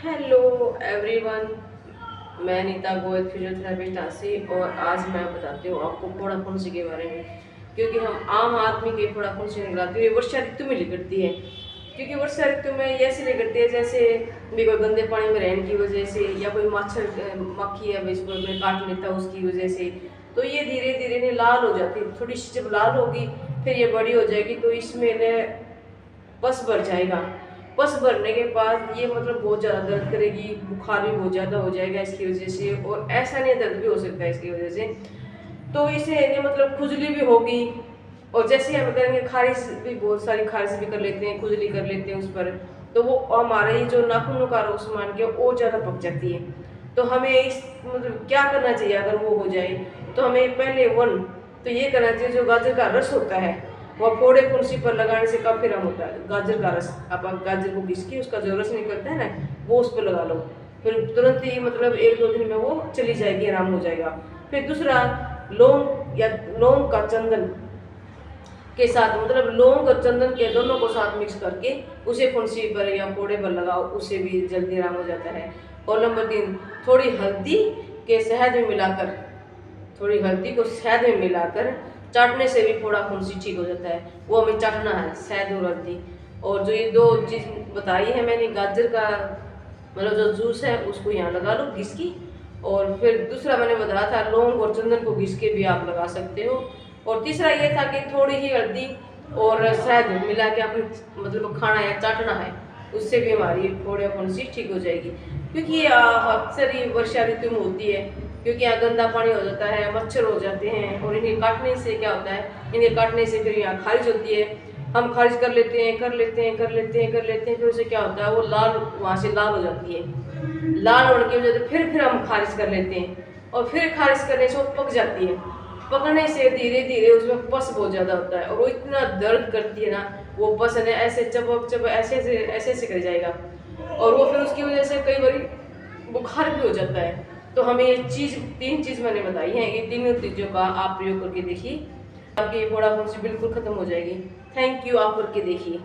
Hello everyone, मैं Nita Goyal physiotherapist आसी और आज मैं बताती हूँ आपको फोड़ा फुंसी के बारे में। क्योंकि हम आम आदमी के फोड़ा फुंसी निकलती है वर्षा ऋतु में निकलती है। क्योंकि वर्षा ऋतु में ऐसे निकलती है जैसे भी कोई गंदे पानी में रहने की वजह से या कोई मच्छर मक्खी या बिस्कुट में काट लेता है उसकी वजह से। तो ये धीरे धीरे ने लाल हो जाती है, थोड़ी सी जब लाल होगी फिर ये बड़ी हो जाएगी तो इसमें पस भर जाएगा। पस भरने के बाद ये मतलब बहुत ज़्यादा दर्द करेगी, बुखार भी बहुत ज़्यादा हो जाएगा इसकी वजह से, और ऐसा नहीं दर्द भी हो सकता है इसकी वजह से। तो इसे ये मतलब खुजली भी होगी, और जैसे हम करेंगे खारिश भी, बहुत सारी खारिश भी कर लेते हैं, खुजली कर लेते हैं उस पर, तो वो हमारे ये जो नाखूनों का रोग मान के वो ज़्यादा पक जाती है। तो हमें इस मतलब क्या करना चाहिए अगर वो हो जाए, तो हमें पहले तो ये करना चाहिए, जो गाजर का रस होता है वो फोड़े फुंसी पर लगाने से काफ़ी आराम होता है। गाजर का रस, आप गाजर को घिस के उसका जो रस निकलता है ना वो उस पर लगा लो, फिर तुरंत ही मतलब 1-2 दिन में वो चली जाएगी, आराम हो जाएगा। फिर दूसरा, लौंग या लौंग का चंदन के साथ, मतलब लौंग और चंदन के दोनों को साथ मिक्स करके उसे फुंसी पर या फोड़े पर लगाओ, उससे भी जल्दी आराम हो जाता है। और नंबर 3, थोड़ी हल्दी के शहद में मिलाकर, थोड़ी हल्दी को शहद में मिलाकर चाटने से भी फोड़ा फुंसी ठीक हो जाता है। वो हमें चाटना है, शहद और हल्दी। और जो ये 2 चीज़ बताई है मैंने, गाजर का मतलब जो जूस है उसको यहाँ लगा लो घिस की, और फिर दूसरा मैंने बताया था लौंग और चंदन को घिस के भी आप लगा सकते हो। और तीसरा ये था कि थोड़ी ही हल्दी और शहद मिला के आपने मतलब खाना या चाटना है, उससे भी हमारी फोड़ा फुंसी ठीक हो जाएगी। क्योंकि ये अक्सर ही वर्षा ऋतु में होती है, क्योंकि यहाँ गंदा पानी हो जाता है, मच्छर हो जाते हैं, और इन्हें काटने से क्या होता है, इन्हें काटने से फिर यहाँ खारिज होती है। हम खारिज कर लेते हैं, फिर उसे क्या होता है, वो लाल, वहाँ से लाल हो जाती है। लाल होने की वजह से फिर हम खारिज कर लेते हैं, और फिर खारिज करने से वो पक जाती है। पकने से धीरे धीरे उसमें पस बहुत ज़्यादा होता है, और वो इतना दर्द करती है ना, वो पस ने ऐसे चबक ऐसे कर जाएगा, और वो फिर उसकी वजह से कई बार बुखार भी हो जाता है। तो हमें ये 3 चीज़ मैंने बताई हैं, ये तीनों चीज़ों का आप प्रयोग करके देखिए, आपकी ये फोड़ा फुंसी बिल्कुल ख़त्म हो जाएगी। थैंक यू, आप करके देखिए।